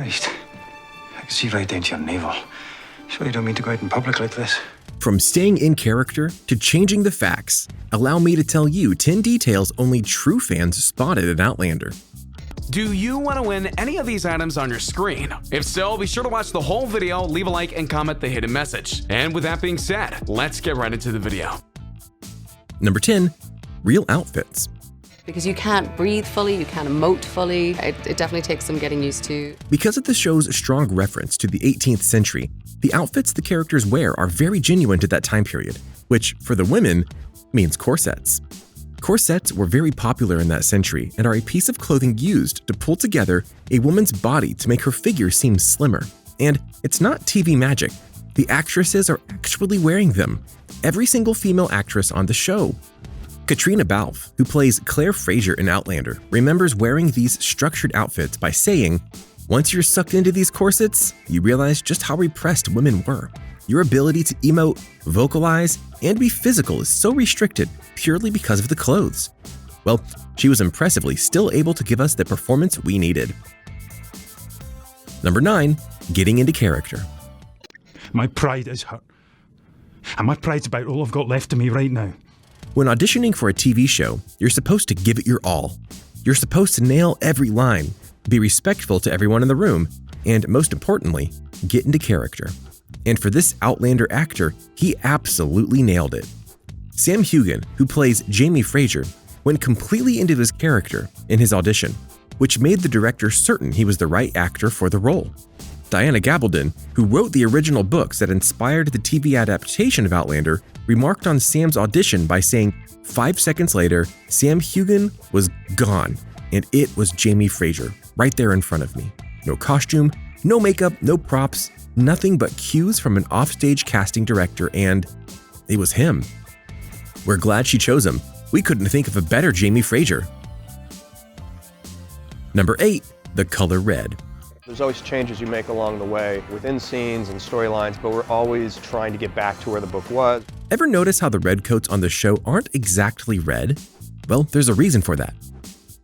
Christ. I can see right down to your navel. Sure you don't mean to go out in public like this? From staying in character to changing the facts, allow me to tell you 10 details only true fans spotted in Outlander. Do you want to win any of these items on your screen? If so, be sure to watch the whole video, leave a like, and comment the hidden message. And with that being said, let's get right into the video. Number 10. Real outfits. Because you can't breathe fully, you can't emote fully. It definitely takes some getting used to. Because of the show's strong reference to the 18th century, the outfits the characters wear are very genuine to that time period, which, for the women, means corsets. Corsets were very popular in that century and are a piece of clothing used to pull together a woman's body to make her figure seem slimmer. And it's not TV magic. The actresses are actually wearing them. Every single female actress on the show. Caitriona Balfe, who plays Claire Fraser in Outlander, remembers wearing these structured outfits by saying, "Once you're sucked into these corsets, you realize just how repressed women were. Your ability to emote, vocalize, and be physical is so restricted purely because of the clothes." Well, she was impressively still able to give us the performance we needed. Number 9. Getting into character. My pride is hurt. And my pride's about all I've got left of me right now. When auditioning for a TV show, you're supposed to give it your all. You're supposed to nail every line, be respectful to everyone in the room, and most importantly, get into character. And for this Outlander actor, he absolutely nailed it. Sam Heughan, who plays Jamie Fraser, went completely into his character in his audition, which made the director certain he was the right actor for the role. Diana Gabaldon, who wrote the original books that inspired the TV adaptation of Outlander, remarked on Sam's audition by saying 5 seconds later, Sam Heughan was gone, and it was Jamie Fraser, right there in front of me. No costume, no makeup, no props, nothing but cues from an offstage casting director, and it was him. We're glad she chose him. We couldn't think of a better Jamie Fraser. Number 8. The color red. There's always changes you make along the way within scenes and storylines, but we're always trying to get back to where the book was. Ever notice how the redcoats on the show aren't exactly red? Well, there's a reason for that.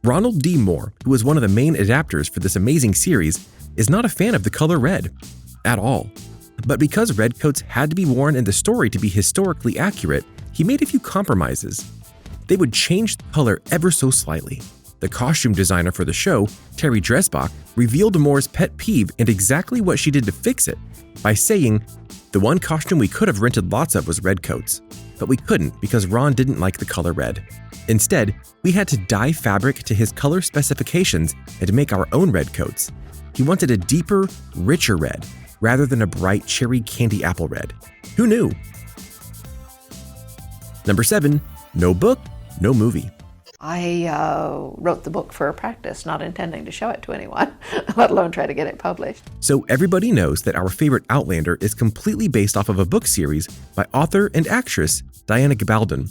Ronald D. Moore, who was one of the main adapters for this amazing series, is not a fan of the color red at all. But because redcoats had to be worn in the story to be historically accurate, he made a few compromises. They would change the color ever so slightly. The costume designer for the show, Terry Dresbach, revealed Moore's pet peeve and exactly what she did to fix it by saying, "The one costume we could have rented lots of was redcoats, but we couldn't because Ron didn't like the color red. Instead, we had to dye fabric to his color specifications and make our own redcoats. He wanted a deeper, richer red rather than a bright cherry candy apple red. Who knew?" Number 7. No book, no movie. I wrote the book for practice, not intending to show it to anyone, let alone try to get it published. So everybody knows that our favorite Outlander is completely based off of a book series by author and actress Diana Gabaldon.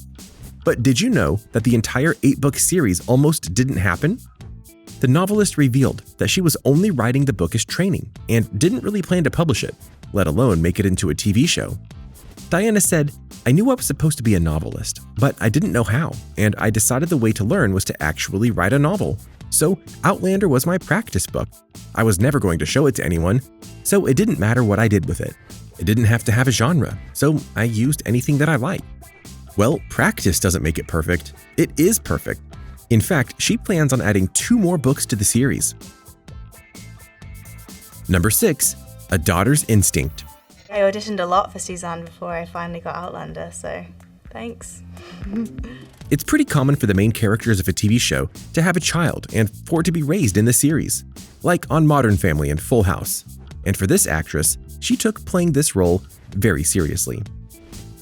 But did you know that the entire 8-book series almost didn't happen? The novelist revealed that she was only writing the book as training and didn't really plan to publish it, let alone make it into a TV show. Diana said, "I knew I was supposed to be a novelist, but I didn't know how, and I decided the way to learn was to actually write a novel. So Outlander was my practice book. I was never going to show it to anyone, so it didn't matter what I did with it. It didn't have to have a genre, so I used anything that I liked." Well, practice doesn't make it perfect. It is perfect. In fact, she plans on adding 2 more books to the series. Number 6. A Daughter's Instinct. I auditioned a lot for Suzanne before I finally got Outlander, so thanks. It's pretty common for the main characters of a TV show to have a child and for it to be raised in the series, like on Modern Family and Full House. And for this actress, she took playing this role very seriously.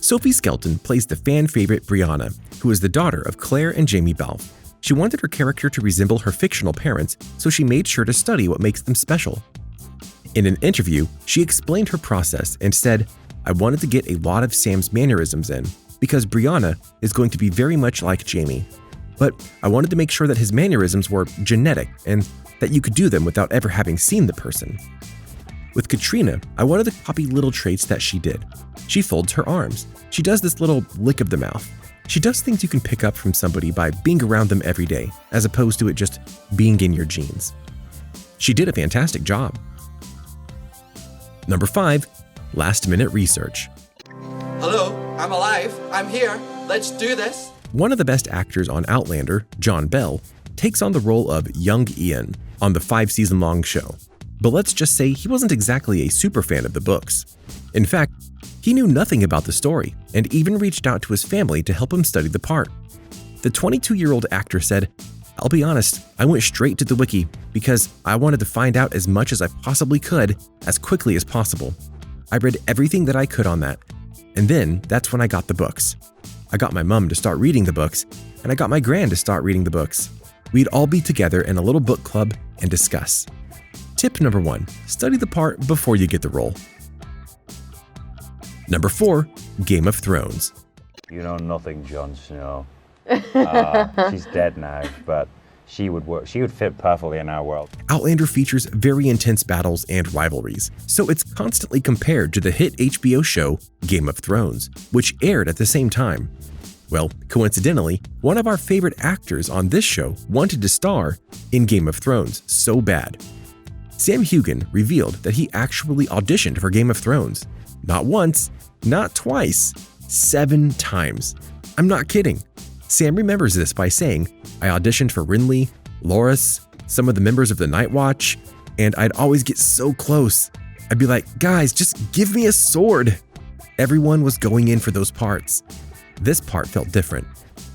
Sophie Skelton plays the fan favorite Brianna, who is the daughter of Claire and Jamie Balfe. She wanted her character to resemble her fictional parents, so she made sure to study what makes them special. In an interview, she explained her process and said, "I wanted to get a lot of Sam's mannerisms in because Brianna is going to be very much like Jamie. But I wanted to make sure that his mannerisms were genetic and that you could do them without ever having seen the person." With Caitriona, I wanted to copy little traits that she did. She folds her arms. She does this little lick of the mouth. She does things you can pick up from somebody by being around them every day, as opposed to it just being in your genes. She did a fantastic job. Number 5. Last-minute research. Hello, I'm alive. I'm here. Let's do this. One of the best actors on Outlander, John Bell, takes on the role of young Ian on the 5-season-long show. But let's just say he wasn't exactly a super fan of the books. In fact, he knew nothing about the story and even reached out to his family to help him study the part. The 22-year-old actor said, "I'll be honest, I went straight to the wiki because I wanted to find out as much as I possibly could as quickly as possible. I read everything that I could on that, and then that's when I got the books. I got my mom to start reading the books, and I got my gran to start reading the books. We'd all be together in a little book club and discuss." Tip number 1, study the part before you get the role. Number 4, Game of Thrones. You know nothing, Jon Snow. She's dead now, but she would work. She would fit perfectly in our world. Outlander features very intense battles and rivalries, so it's constantly compared to the hit HBO show Game of Thrones, which aired at the same time. Well, coincidentally, one of our favorite actors on this show wanted to star in Game of Thrones so bad. Sam Heughan revealed that he actually auditioned for Game of Thrones. Not once, not twice, 7 times. I'm not kidding. Sam remembers this by saying, "I auditioned for Renly, Loras, some of the members of the Night Watch, and I'd always get so close. I'd be like, guys, just give me a sword." Everyone was going in for those parts. This part felt different.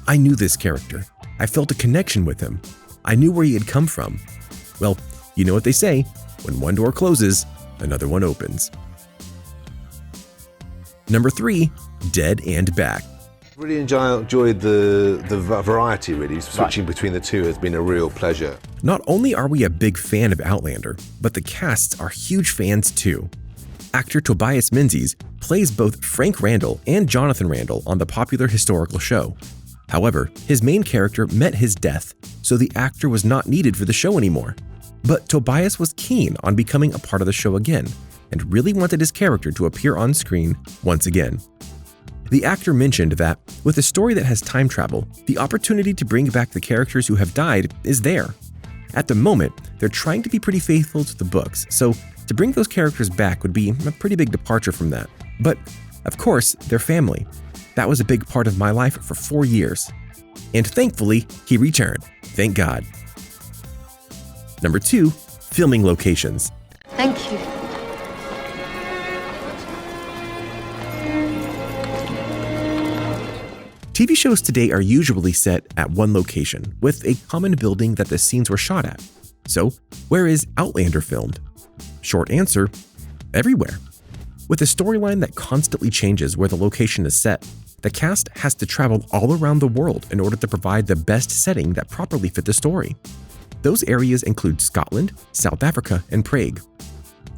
I knew this character. I felt a connection with him. I knew where he had come from. Well, you know what they say, when one door closes, another one opens. Number 3, Dead and Back. Really enjoyed the variety, really. Switching between the two has been a real pleasure. Not only are we a big fan of Outlander, but the casts are huge fans too. Actor Tobias Menzies plays both Frank Randall and Jonathan Randall on the popular historical show. However, his main character met his death, so the actor was not needed for the show anymore. But Tobias was keen on becoming a part of the show again, and really wanted his character to appear on screen once again. The actor mentioned that, with a story that has time travel, the opportunity to bring back the characters who have died is there. At the moment, they're trying to be pretty faithful to the books, so to bring those characters back would be a pretty big departure from that. But, of course, they're family. That was a big part of my life for 4 years. And thankfully, he returned. Thank God. Number 2, filming locations. Thank you. TV shows today are usually set at one location, with a common building that the scenes were shot at. So, where is Outlander filmed? Short answer, everywhere. With a storyline that constantly changes where the location is set, the cast has to travel all around the world in order to provide the best setting that properly fit the story. Those areas include Scotland, South Africa, and Prague.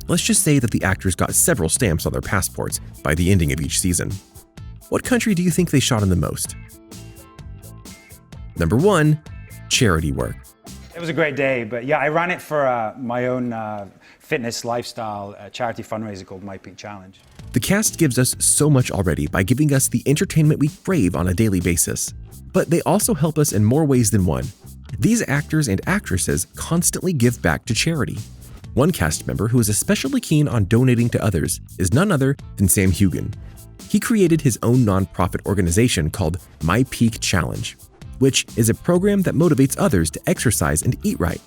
Let's just say that the actors got several stamps on their passports by the ending of each season. What country do you think they shot in the most? Number 1, charity work. It was a great day, but yeah, I ran it for my own fitness lifestyle charity fundraiser called My Peak Challenge. The cast gives us so much already by giving us the entertainment we crave on a daily basis. But they also help us in more ways than one. These actors and actresses constantly give back to charity. One cast member who is especially keen on donating to others is none other than Sam Heughan. He created his own nonprofit organization called My Peak Challenge, which is a program that motivates others to exercise and eat right.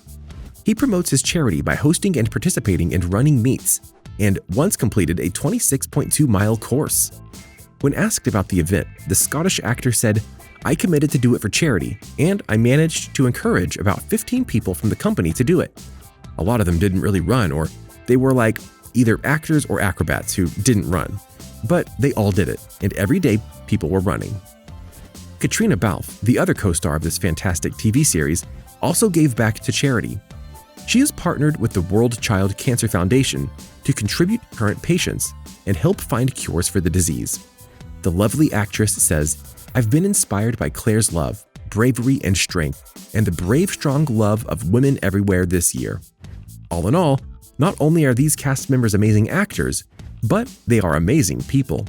He promotes his charity by hosting and participating in running meets, and once completed a 26.2-mile course. When asked about the event, the Scottish actor said, "I committed to do it for charity, and I managed to encourage about 15 people from the company to do it. A lot of them didn't really run, or they were like either actors or acrobats who didn't run. But they all did it, and every day people were running." Caitriona Balfe, the other co-star of this fantastic TV series, also gave back to charity. She has partnered with the World Child Cancer Foundation to contribute to current patients and help find cures for the disease. The lovely actress says, "I've been inspired by Claire's love, bravery, and strength, and the brave, strong love of women everywhere this year." All in all, not only are these cast members amazing actors, but they are amazing people.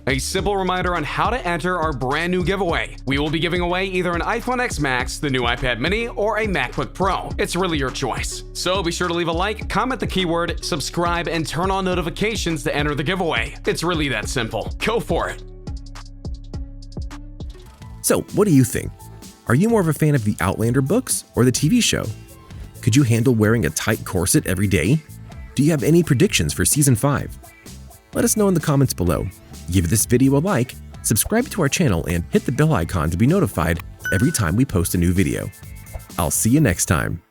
A simple reminder on how to enter our brand new giveaway. We will be giving away either an iPhone X Max, the new iPad mini, or a MacBook Pro. It's really your choice. So be sure to leave a like, comment the keyword, subscribe, and turn on notifications to enter the giveaway. It's really that simple. Go for it. So, what do you think? Are you more of a fan of the Outlander books or the TV show? Could you handle wearing a tight corset every day? Do you have any predictions for Season 5? Let us know in the comments below. Give this video a like, subscribe to our channel, and hit the bell icon to be notified every time we post a new video. I'll see you next time.